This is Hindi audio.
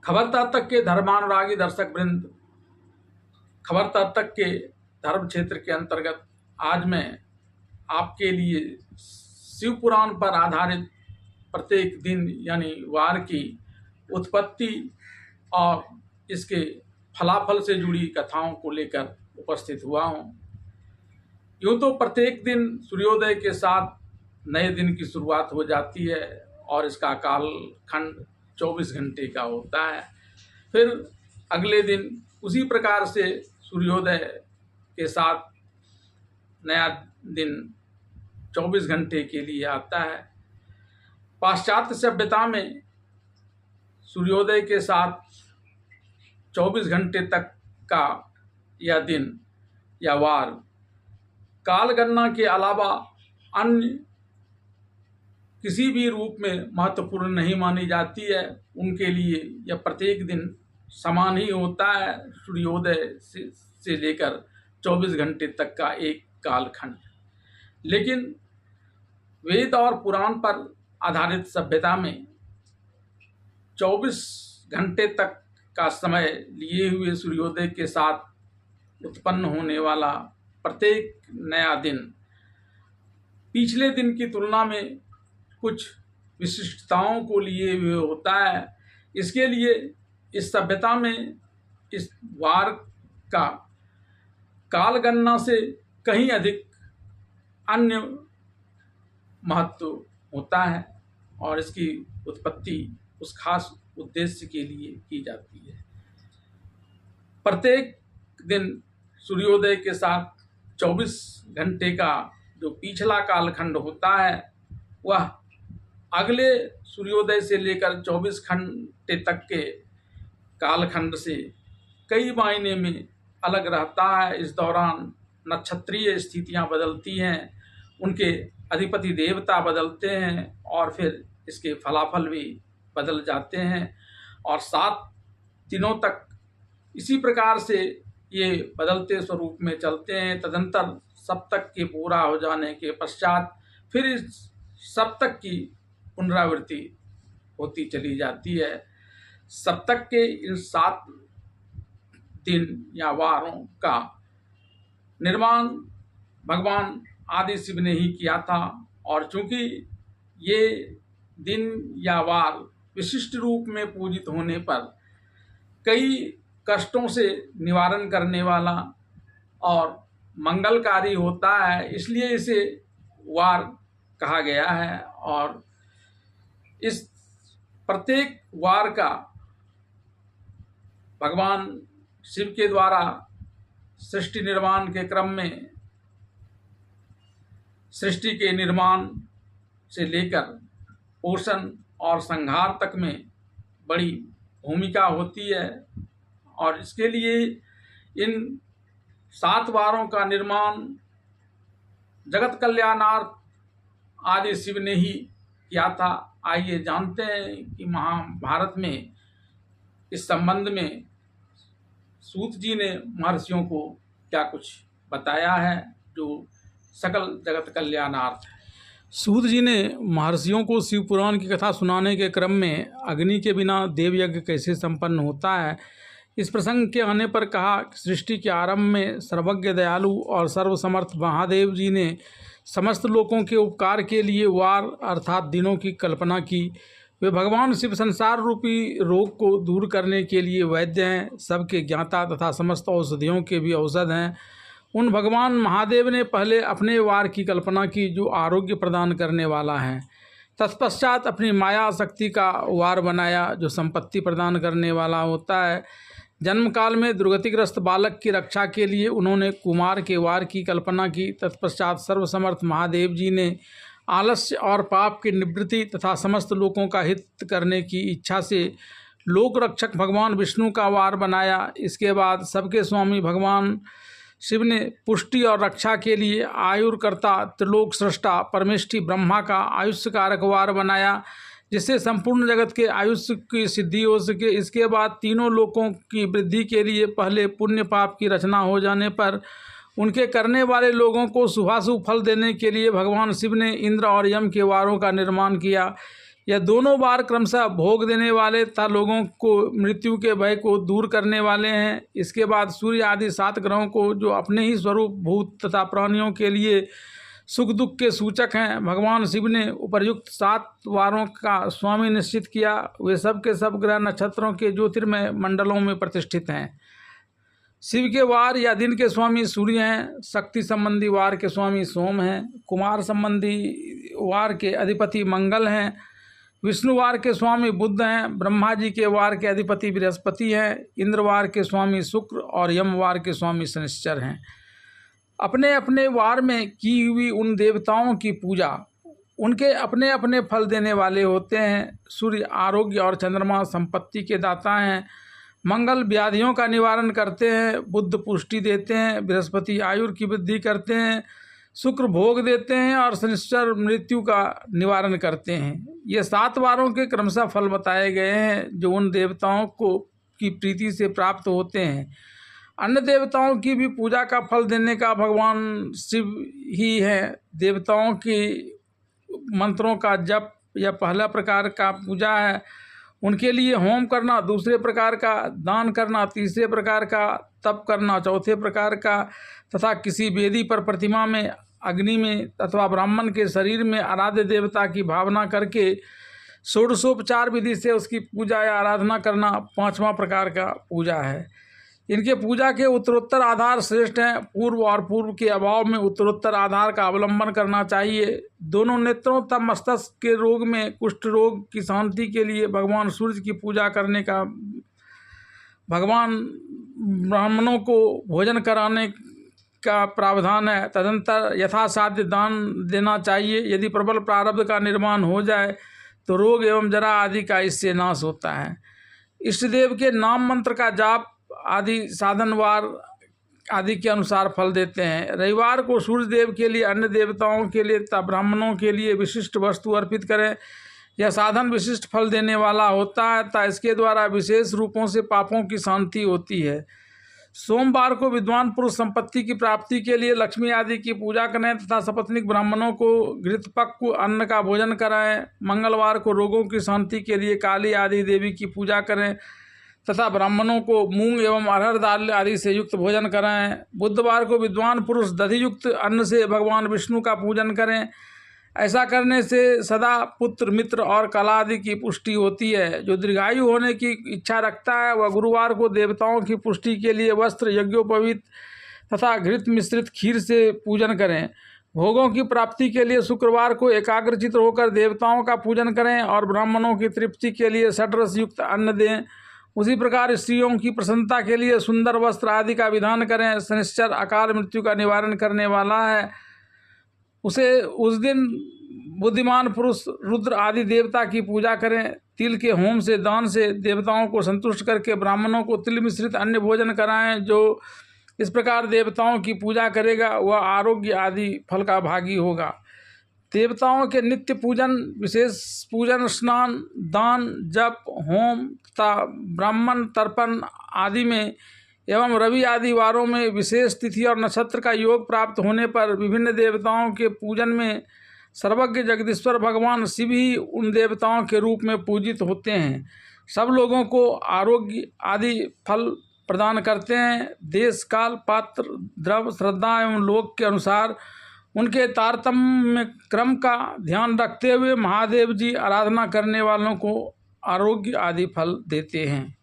खबरदार तक के धर्मानुरागी दर्शक वृंद, खबरदार तक के धर्म क्षेत्र के अंतर्गत आज मैं आपके लिए शिव पुराण पर आधारित प्रत्येक दिन यानी वार की उत्पत्ति और इसके फलाफल से जुड़ी कथाओं को लेकर उपस्थित हुआ हूँ। यूँ तो प्रत्येक दिन सूर्योदय के साथ नए दिन की शुरुआत हो जाती है और इसका कालखंड 24 घंटे का होता है। फिर अगले दिन उसी प्रकार से सूर्योदय के साथ नया दिन 24 घंटे के लिए आता है। पाश्चात्य सभ्यता में सूर्योदय के साथ 24 घंटे तक का यह दिन या वार कालगणना के अलावा अन्य किसी भी रूप में महत्वपूर्ण नहीं मानी जाती है। उनके लिए यह प्रत्येक दिन समान ही होता है, सूर्योदय से लेकर 24 घंटे तक का एक कालखंड। लेकिन वेद और पुराण पर आधारित सभ्यता में 24 घंटे तक का समय लिए हुए सूर्योदय के साथ उत्पन्न होने वाला प्रत्येक नया दिन पिछले दिन की तुलना में कुछ विशिष्टताओं को लिए हुए होता है। इसके लिए इस सभ्यता में इस वार का कालगणना से कहीं अधिक अन्य महत्व होता है और इसकी उत्पत्ति उस खास उद्देश्य के लिए की जाती है। प्रत्येक दिन सूर्योदय के साथ 24 घंटे का जो पिछला कालखंड होता है वह अगले सूर्योदय से लेकर 24 घंटे तक के कालखंड से कई मायने में अलग रहता है। इस दौरान नक्षत्रीय स्थितियां बदलती हैं, उनके अधिपति देवता बदलते हैं और फिर इसके फलाफल भी बदल जाते हैं और 7 दिनों तक इसी प्रकार से ये बदलते स्वरूप में चलते हैं। तदंतर सप्तक के पूरा हो जाने के पश्चात फिर इस सप्तक की पुनरावृत्ति होती चली जाती है। सप्तक के इन 7 दिन या वारों का निर्माण भगवान आदि शिव ने ही किया था और चूंकि ये दिन या वार विशिष्ट रूप में पूजित होने पर कई कष्टों से निवारण करने वाला और मंगलकारी होता है, इसलिए इसे वार कहा गया है। और इस प्रत्येक वार का भगवान शिव के द्वारा सृष्टि निर्माण के क्रम में सृष्टि के निर्माण से लेकर पोषण और संहार तक में बड़ी भूमिका होती है और इसके लिए इन 7 वारों का निर्माण जगत कल्याणार्थ आदि शिव ने ही किया था। आइए जानते हैं कि महाभारत में इस संबंध में सूत जी ने महर्षियों को क्या कुछ बताया है जो सकल जगत कल्याणार्थ है। सूत जी ने महर्षियों को शिव पुराण की कथा सुनाने के क्रम में अग्नि के बिना देव यज्ञ कैसे संपन्न होता है, इस प्रसंग के आने पर कहा कि सृष्टि के आरंभ में सर्वज्ञ दयालु और सर्वसमर्थ महादेव जी ने समस्त लोगों के उपकार के लिए वार अर्थात दिनों की कल्पना की। वे भगवान शिव संसार रूपी रोग को दूर करने के लिए वैद्य हैं, सबके ज्ञाता तथा समस्त औषधियों के भी औषध हैं। उन भगवान महादेव ने पहले अपने वार की कल्पना की जो आरोग्य प्रदान करने वाला है। तत्पश्चात अपनी माया शक्ति का वार बनाया जो संपत्ति प्रदान करने वाला होता है। जन्म काल में दुर्गतिग्रस्त बालक की रक्षा के लिए उन्होंने कुमार के वार की कल्पना की। तत्पश्चात सर्वसमर्थ महादेव जी ने आलस्य और पाप की निवृत्ति तथा समस्त लोगों का हित करने की इच्छा से लोक रक्षक भगवान विष्णु का वार बनाया। इसके बाद सबके स्वामी भगवान शिव ने पुष्टि और रक्षा के लिए आयुर्कर्ता त्रिलोक सृष्टा परमेष्ठि ब्रह्मा का आयुष्य कारक वार बनाया जिससे संपूर्ण जगत के आयुष्य की सिद्धि हो सके। इसके बाद तीनों लोकों की वृद्धि के लिए पहले पुण्य पाप की रचना हो जाने पर उनके करने वाले लोगों को शुभाशुभ फल देने के लिए भगवान शिव ने इंद्र और यम के वारों का निर्माण किया। यह दोनों बार क्रमशः भोग देने वाले तथा लोगों को मृत्यु के भय को दूर करने वाले हैं। इसके बाद सूर्य आदि 7 ग्रहों को, जो अपने ही स्वरूप भूत तथा प्राणियों के लिए सुख दुख के सूचक हैं, भगवान शिव ने उपर्युक्त 7 वारों का स्वामी निश्चित किया। वे सब के सब ग्रह नक्षत्रों के ज्योतिर्मय मंडलों में प्रतिष्ठित हैं। शिव के वार या दिन के स्वामी सूर्य हैं, शक्ति संबंधी वार के स्वामी सोम हैं, कुमार संबंधी वार के अधिपति मंगल हैं, विष्णुवार के स्वामी बुध हैं, ब्रह्मा जी के वार के अधिपति बृहस्पति हैं, इंद्रवार के स्वामी शुक्र और यमवार के स्वामी शनिश्चर हैं। अपने अपने वार में की हुई उन देवताओं की पूजा उनके अपने अपने फल देने वाले होते हैं। सूर्य आरोग्य और चंद्रमा संपत्ति के दाता हैं, मंगल व्याधियों का निवारण करते हैं, बुध पुष्टि देते हैं, बृहस्पति आयु की वृद्धि करते हैं, शुक्र भोग देते हैं और शनिश्चर मृत्यु का निवारण करते हैं। ये 7 वारों के क्रमशः फल बताए गए हैं जो उन देवताओं को की प्रीति से प्राप्त होते हैं। अन्य देवताओं की भी पूजा का फल देने का भगवान शिव ही है। देवताओं की मंत्रों का जप या पहला प्रकार का पूजा है, उनके लिए होम करना, दूसरे प्रकार का दान करना, तीसरे प्रकार का तप करना, चौथे प्रकार का तथा किसी वेदी पर प्रतिमा में, अग्नि में अथवा ब्राह्मण के शरीर में आराध्य देवता की भावना करके षोडशोपचार विधि से उसकी पूजा या आराधना करना 5वां प्रकार का पूजा है। इनके पूजा के उत्तरोत्तर आधार श्रेष्ठ हैं। पूर्व और पूर्व के अभाव में उत्तरोत्तर आधार का अवलंबन करना चाहिए। दोनों नेत्रों तथा मस्तिष्क के रोग में कुष्ठ रोग की शांति के लिए भगवान सूर्य की पूजा करने का भगवान ब्राह्मणों को भोजन कराने का प्रावधान है। तदंतर यथासाध्य दान देना चाहिए। यदि प्रबल प्रारब्ध का निर्माण हो जाए तो रोग एवं जरा आदि का इससे नाश होता है। इष्ट देव के नाम मंत्र का जाप आदि साधनवार आदि के अनुसार फल देते हैं। रविवार को सूर्य देव के लिए, अन्य देवताओं के लिए तथा ब्राह्मणों के लिए विशिष्ट वस्तु अर्पित करें। यह साधन विशिष्ट फल देने वाला होता है तथा इसके द्वारा विशेष रूपों से पापों की शांति होती है। सोमवार को विद्वान पुरुष संपत्ति की प्राप्ति के लिए लक्ष्मी आदि की पूजा करें तथा सपत्नीक ब्राह्मणों को घृतपक्व अन्न का भोजन कराएं। मंगलवार को रोगों की शांति के लिए काली आदि देवी की पूजा करें तथा ब्राह्मणों को मूंग एवं अरहर दाल आदि से युक्त भोजन कराएं। बुधवार को विद्वान पुरुष दधि युक्त अन्न से भगवान विष्णु का पूजन करें। ऐसा करने से सदा पुत्र मित्र और कला आदि की पुष्टि होती है। जो दीर्घायु होने की इच्छा रखता है वह गुरुवार को देवताओं की पुष्टि के लिए वस्त्र, यज्ञोपवीत तथा घृत मिश्रित खीर से पूजन करें। भोगों की प्राप्ति के लिए शुक्रवार को एकाग्रचित होकर देवताओं का पूजन करें और ब्राह्मणों की तृप्ति के लिए षड्रस युक्त अन्न दें। उसी प्रकार स्त्रियों की प्रसन्नता के लिए सुंदर वस्त्र आदि का विधान करें। शनिश्चर अकाल मृत्यु का निवारण करने वाला है। उस दिन बुद्धिमान पुरुष रुद्र आदि देवता की पूजा करें। तिल के होम से, दान से देवताओं को संतुष्ट करके ब्राह्मणों को तिल मिश्रित अन्य भोजन कराएं। जो इस प्रकार देवताओं की पूजा करेगा वह आरोग्य आदि फल का भागी होगा। देवताओं के नित्य पूजन, विशेष पूजन, स्नान, दान, जप, होम तथा ब्राह्मण तर्पण आदि में एवं रवि आदि वारों में विशेष तिथि और नक्षत्र का योग प्राप्त होने पर विभिन्न देवताओं के पूजन में सर्वज्ञ जगदीश्वर भगवान शिव ही उन देवताओं के रूप में पूजित होते हैं। सब लोगों को आरोग्य आदि फल प्रदान करते हैं। देश, काल, पात्र, द्रव्य, श्रद्धा एवं लोक के अनुसार उनके तारतम्य क्रम का ध्यान रखते हुए महादेव जी आराधना करने वालों को आरोग्य आदि फल देते हैं।